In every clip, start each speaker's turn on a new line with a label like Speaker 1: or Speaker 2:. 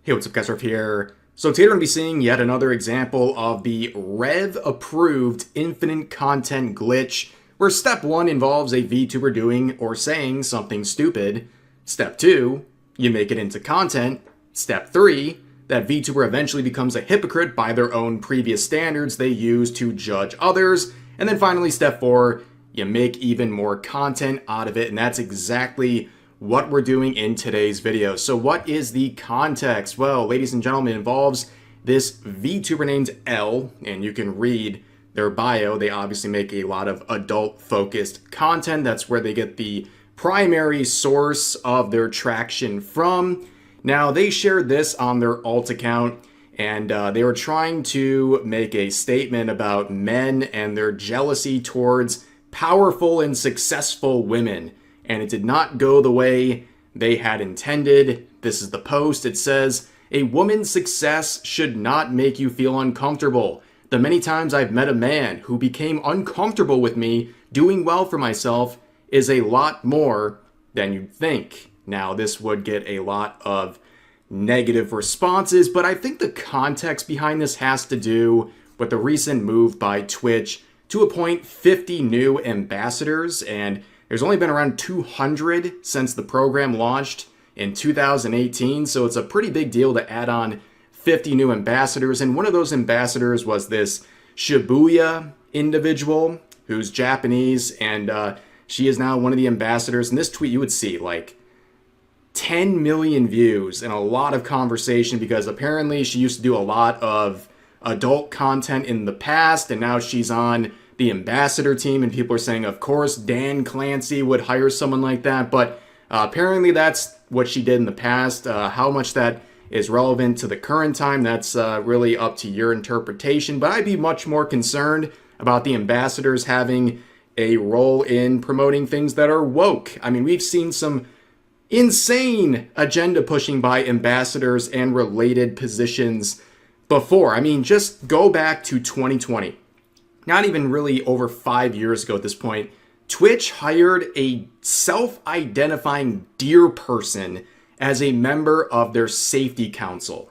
Speaker 1: Hey, what's up guys, Rev here. So today we're going to be seeing yet another example of the Rev-approved infinite content glitch, where step 1 involves a VTuber doing or saying something stupid. Step 2, you make it into content. Step 3, that VTuber eventually becomes a hypocrite by their own previous standards they use to judge others. And then finally, step 4, you make even more content out of it, and that's exactly what we're doing in today's video. So what is the context? Well, ladies and gentlemen, it involves this VTuber named L, and you can read their bio. They obviously make a lot of adult-focused content. That's where they get the primary source of their traction from. Now, they shared this on their alt account, and they were trying to make a statement about men and their jealousy towards powerful and successful women. And it did not go the way they had intended. This is the post. It says, "A woman's success should not make you feel uncomfortable. The many times I've met a man who became uncomfortable with me doing well for myself is a lot more than you'd think." Now, this would get a lot of negative responses, but I think the context behind this has to do with the recent move by Twitch to appoint 50 new ambassadors, and there's only been around 200 since the program launched in 2018, so it's a pretty big deal to add on 50 new ambassadors. And one of those ambassadors was this Shibuya individual who's Japanese, and she is now one of the ambassadors. In this tweet, you would see like 10 million views and a lot of conversation because apparently she used to do a lot of adult content in the past, and now she's on the ambassador team, and people are saying, of course, Dan Clancy would hire someone like that, but apparently that's what she did in the past. How much that is relevant to the current time, that's really up to your interpretation, but I'd be much more concerned about the ambassadors having a role in promoting things that are woke. I mean, we've seen some insane agenda pushing by ambassadors and related positions before. I mean, just go back to 2020. Not even really over 5 years ago at this point, Twitch hired a self-identifying deer person as a member of their safety council.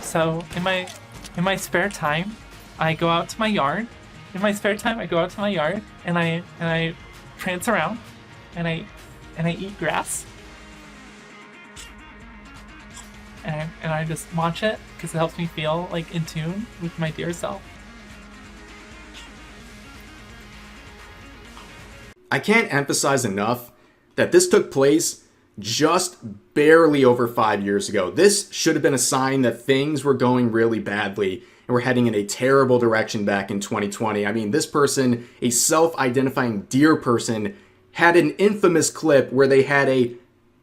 Speaker 2: So in my spare time, I go out to my yard. In my spare time, I go out to my yard and I prance around and I eat grass. And I just watch it because it helps me feel like in tune with my deer self.
Speaker 1: I can't emphasize enough that this took place just barely over 5 years ago. This should have been a sign that things were going really badly and we're heading in a terrible direction back in 2020. I mean, this person, a self-identifying deer person, had an infamous clip where they had a,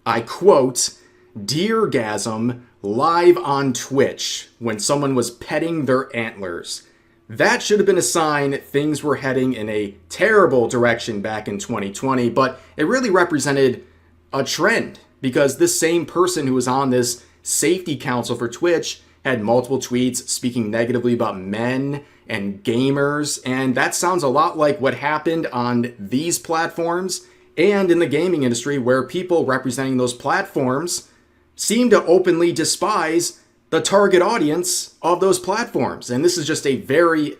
Speaker 1: I quote, "deergasm" live on Twitch when someone was petting their antlers. That should have been a sign things were heading in a terrible direction back in 2020, but it really represented a trend because this same person who was on this safety council for Twitch had multiple tweets speaking negatively about men and gamers, and that sounds a lot like what happened on these platforms and in the gaming industry, where people representing those platforms seem to openly despise the target audience of those platforms. And this is just a very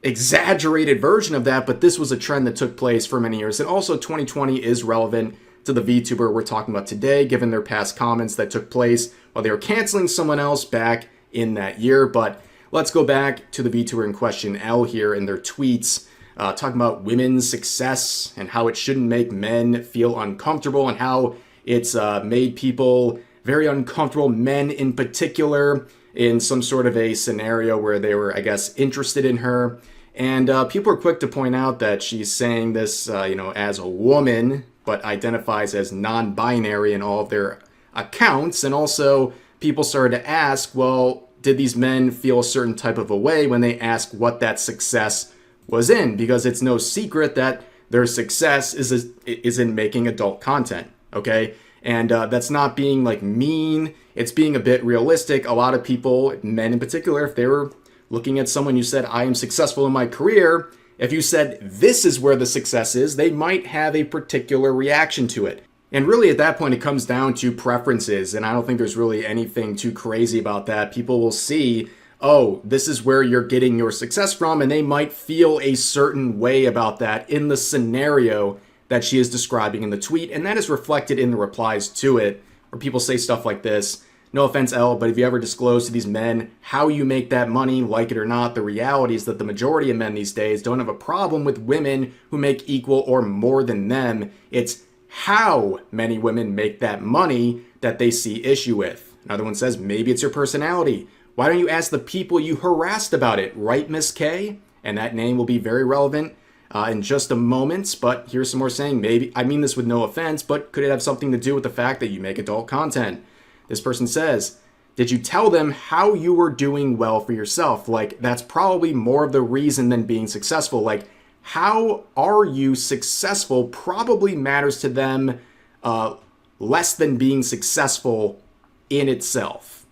Speaker 1: exaggerated version of that, but this was a trend that took place for many years. And also 2020 is relevant to the VTuber we're talking about today, given their past comments that took place while they were canceling someone else back in that year. But let's go back to the VTuber in question, L, here, in their tweets, talking about women's success and how it shouldn't make men feel uncomfortable and how it's made people very uncomfortable, men in particular, in some sort of a scenario where they were, I guess, interested in her. And people are quick to point out that she's saying this, as a woman, but identifies as non-binary in all of their accounts. And also, people started to ask, well, did these men feel a certain type of a way when they asked what that success was in? Because it's no secret that their success is in making adult content, okay? And that's not being like mean, it's being a bit realistic. A lot of people, men in particular, if they were looking at someone who said, I am successful in my career, if you said this is where the success is, they might have a particular reaction to it. And really, at that point, it comes down to preferences. And I don't think there's really anything too crazy about that. People will see, oh, this is where you're getting your success from. And they might feel a certain way about that in the scenario that she is describing in the tweet. And that is reflected in the replies to it, where people say stuff like this. No offense, Elle, but if you ever disclose to these men how you make that money, like it or not, the reality is that the majority of men these days don't have a problem with women who make equal or more than them. It's how many women make that money that they see issue with. Another one says, maybe it's your personality. Why don't you ask the people you harassed about it, right, Miss K? And that name will be very relevant in just a moment, but here's some more saying, maybe, I mean this with no offense, but could it have something to do with the fact that you make adult content? This person says, did you tell them how you were doing well for yourself? Like, that's probably more of the reason than being successful. Like, how are you successful probably matters to them less than being successful in itself.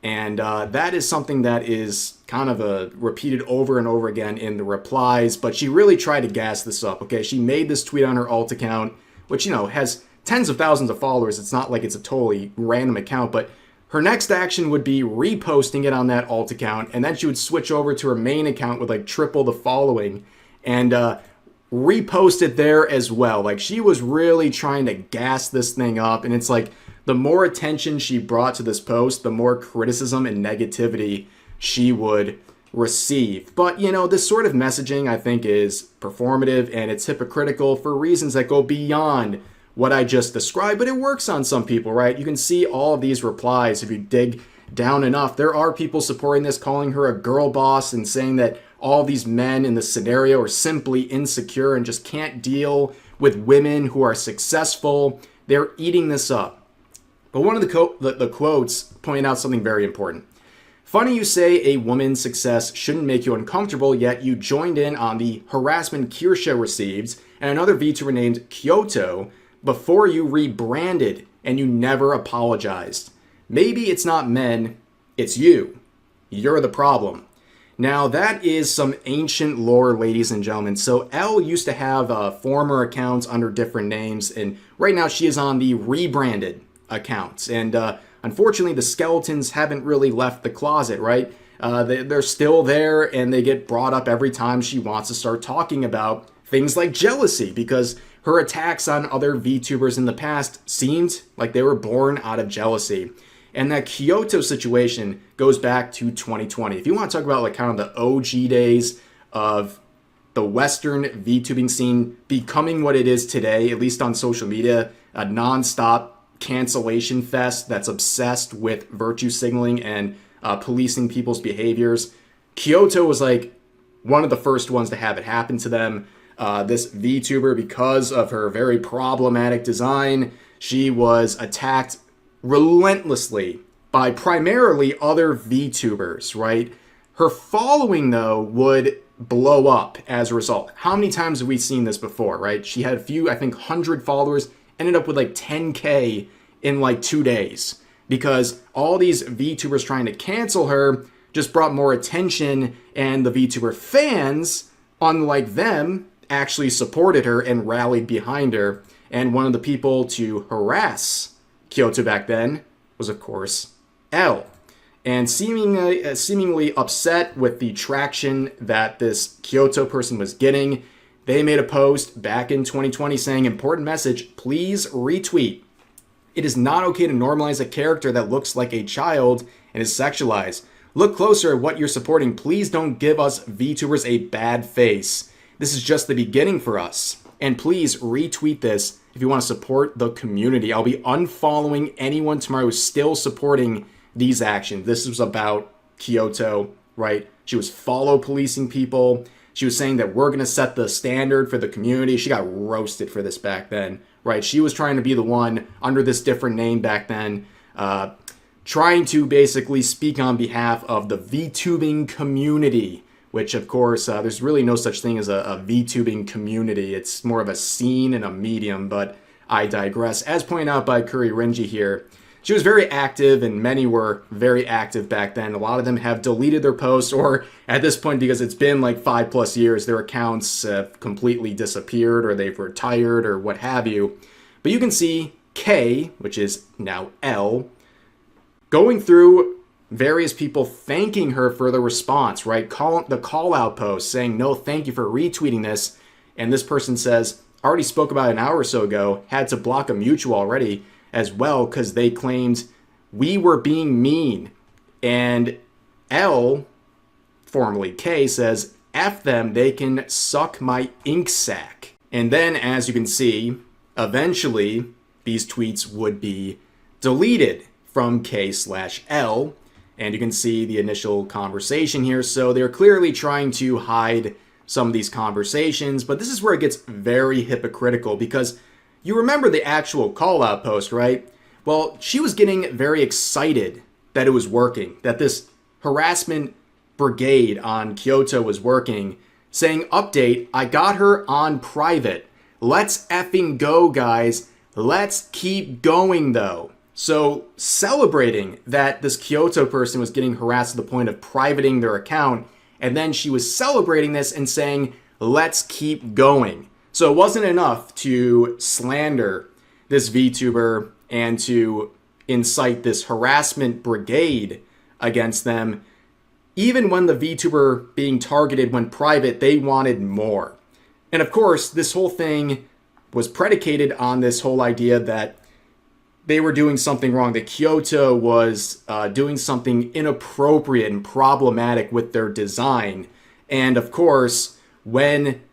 Speaker 1: And that is something that is kind of repeated over and over again in the replies. But she really tried to gas this up, okay? She made this tweet on her alt account, which, you know, has tens of thousands of followers. It's not like it's a totally random account, but her next action would be reposting it on that alt account, and then she would switch over to her main account with like triple the following and repost it there as well. Like, she was really trying to gas this thing up, and it's like the more attention she brought to this post, the more criticism and negativity she would receive. But, you know, this sort of messaging, I think, is performative, and it's hypocritical for reasons that go beyond what I just described, but it works on some people, right? You can see all of these replies if you dig down enough. There are people supporting this, calling her a girl boss and saying that all these men in the scenario are simply insecure and just can't deal with women who are successful. They're eating this up. But one of the quotes pointed out something very important. Funny you say a woman's success shouldn't make you uncomfortable, yet you joined in on the harassment Kirsha received and another VTuber named Kyoto before you rebranded and you never apologized. Maybe it's not men, it's you. You're the problem. Now, that is some ancient lore, ladies and gentlemen. So Elle used to have former accounts under different names, and right now she is on the rebranded accounts. And unfortunately, the skeletons haven't really left the closet, right? They're still there, and they get brought up every time she wants to start talking about things like jealousy, because her attacks on other VTubers in the past seemed like they were born out of jealousy. And that Kyoto situation goes back to 2020. If you want to talk about like kind of the OG days of the Western VTubing scene becoming what it is today, at least on social media, a non-stop cancellation fest that's obsessed with virtue signaling and policing people's behaviors, Kyoto was like one of the first ones to have it happen to them. This VTuber, because of her very problematic design, she was attacked relentlessly by primarily other VTubers, right? Her following, though, would blow up as a result. How many times have we seen this before, right? She had a few, I think, 100 followers, ended up with like 10K in like 2 days, because all these VTubers trying to cancel her just brought more attention, and the VTuber fans, unlike them, actually supported her and rallied behind her. And one of the people to harass Kyoto back then was, of course, Elle. And seemingly upset with the traction that this Kyoto person was getting, they made a post back in 2020 saying, important message, please retweet. It is not okay to normalize a character that looks like a child and is sexualized. Look closer at what you're supporting. Please don't give us VTubers a bad face. This is just the beginning for us. And please retweet this if you want to support the community. I'll be unfollowing anyone tomorrow who's still supporting these actions. This was about Kyoto, right? She was follow policing people. She was saying that we're going to set the standard for the community. She got roasted for this back then, right? She was trying to be the one under this different name back then, trying to basically speak on behalf of the VTubing community, which, of course, there's really no such thing as a VTubing community. It's more of a scene and a medium, but I digress. As pointed out by Curry Renji here, she was very active, and many were very active back then. A lot of them have deleted their posts, or at this point, because it's been like 5+ years, their accounts have completely disappeared, or they've retired, or what have you. But you can see K, which is now L, going through various people thanking her for the response, right? The call out post saying, no, thank you for retweeting this. And this person says, already spoke about an hour or so ago, had to block a mutual already as well because they claimed we were being mean. And L, formerly K, says, F them, they can suck my ink sac. And then, as you can see, eventually these tweets would be deleted from K/L. And you can see the initial conversation here. So they're clearly trying to hide some of these conversations, but this is where it gets very hypocritical because you remember the actual call out post, right? Well, she was getting very excited that it was working, that this harassment brigade on Kyoto was working, saying, update, I got her on private. Let's effing go, guys. Let's keep going, though. So celebrating that this Kyoto person was getting harassed to the point of privating their account, and then she was celebrating this and saying, let's keep going. So it wasn't enough to slander this VTuber and to incite this harassment brigade against them. Even when the VTuber being targeted went private, they wanted more. And of course, this whole thing was predicated on this whole idea that they were doing something wrong, that Kyoto was doing something inappropriate and problematic with their design. And of course, when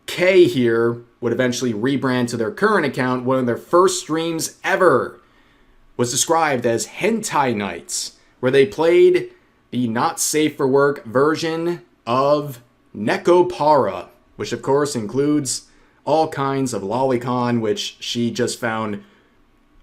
Speaker 1: K here would eventually rebrand to their current account, one of their first streams ever was described as Hentai Nights, where they played the not safe for work version of Nekopara, which of course includes all kinds of lolicon, which she just found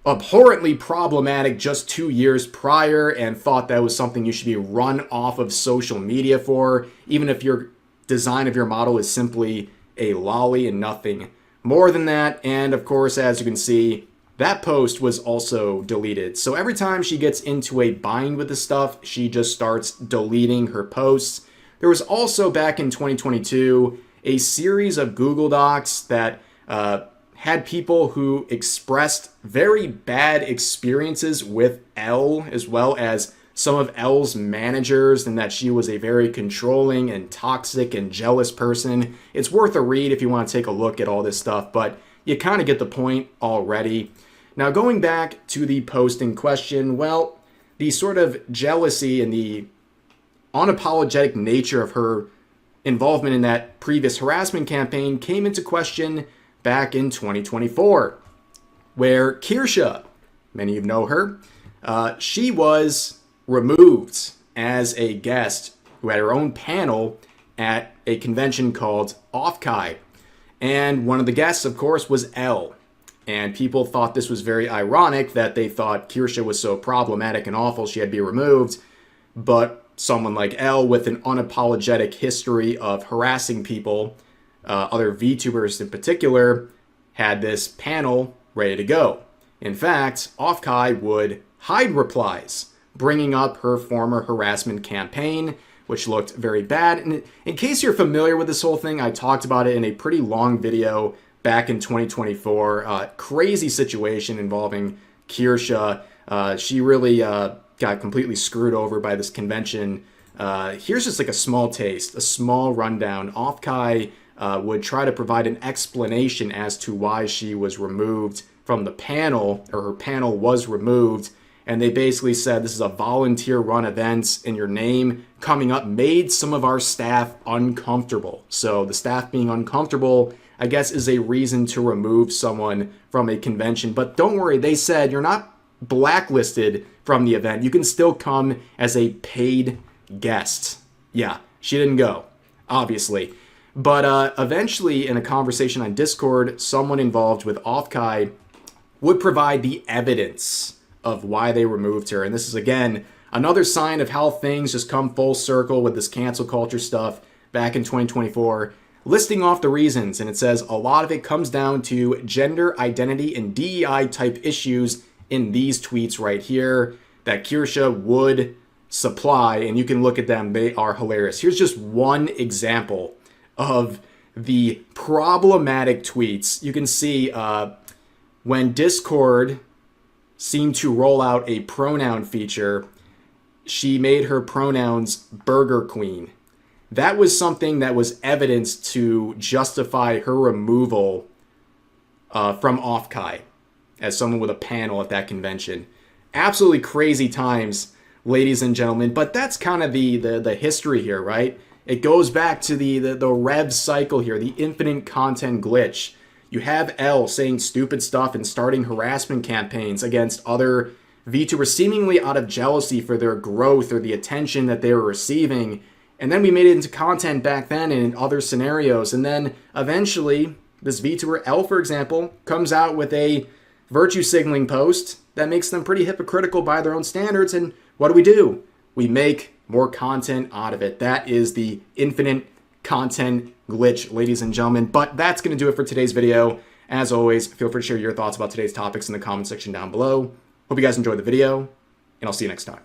Speaker 1: abhorrently problematic just 2 years prior and thought that was something you should be run off of social media for, even if your design of your model is simply a lolly and nothing more than that. And of course, as you can see, that post was also deleted. So every time she gets into a bind with this stuff, she just starts deleting her posts. There was also back in 2022 a series of Google Docs that had people who expressed very bad experiences with L, as well as some of L's managers, and that she was a very controlling and toxic and jealous person. It's worth a read if you want to take a look at all this stuff, but you kind of get the point already. Now, going back to the post in question, well, the sort of jealousy and the unapologetic nature of her involvement in that previous harassment campaign came into question back in 2024, where Kirsha, many of you know her, she was removed as a guest who had her own panel at a convention called Offkai. And one of the guests, of course, was L. And people thought this was very ironic that they thought Kirsha was so problematic and awful she had to be removed. But someone like L with an unapologetic history of harassing people, other VTubers in particular, had this panel ready to go. In fact, Offkai would hide replies, bringing up her former harassment campaign, which looked very bad. And in case you're familiar with this whole thing, I talked about it in a pretty long video back in 2024. Crazy situation involving Kirsha. She really got completely screwed over by this convention. Here's just like a small taste, a small rundown. Offkai would try to provide an explanation as to why she was removed from the panel, or her panel was removed. And they basically said this is a volunteer-run event, and your name coming up made some of our staff uncomfortable. So the staff being uncomfortable, I guess, is a reason to remove someone from a convention. But don't worry, they said you're not blacklisted from the event. You can still come as a paid guest. Yeah, she didn't go, obviously. But eventually, in a conversation on Discord, someone involved with Offkai would provide the evidence of why they removed her. And this is, again, another sign of how things just come full circle with this cancel culture stuff back in 2024, listing off the reasons. And it says a lot of it comes down to gender identity and DEI type issues in these tweets right here that Kirsha would supply. And you can look at them. They are hilarious. Here's just one example of the problematic tweets. You can see when Discord seemed to roll out a pronoun feature. She made her pronouns Burger Queen. That was something that was evidence to justify her removal from Offkai as someone with a panel at that convention. Absolutely crazy times, ladies and gentlemen, but that's kind of the history here, right? It goes back to the rev cycle here, the infinite content glitch. You have L saying stupid stuff and starting harassment campaigns against other VTubers seemingly out of jealousy for their growth or the attention that they were receiving. And then we made it into content back then and in other scenarios. And then eventually, this VTuber L, for example, comes out with a virtue signaling post that makes them pretty hypocritical by their own standards. And what do? We make more content out of it. That is the infinite content glitch, ladies and gentlemen. But that's going to do it for today's video. As always, feel free to share your thoughts about today's topics in the comment section down below. Hope you guys enjoyed the video, and I'll see you next time.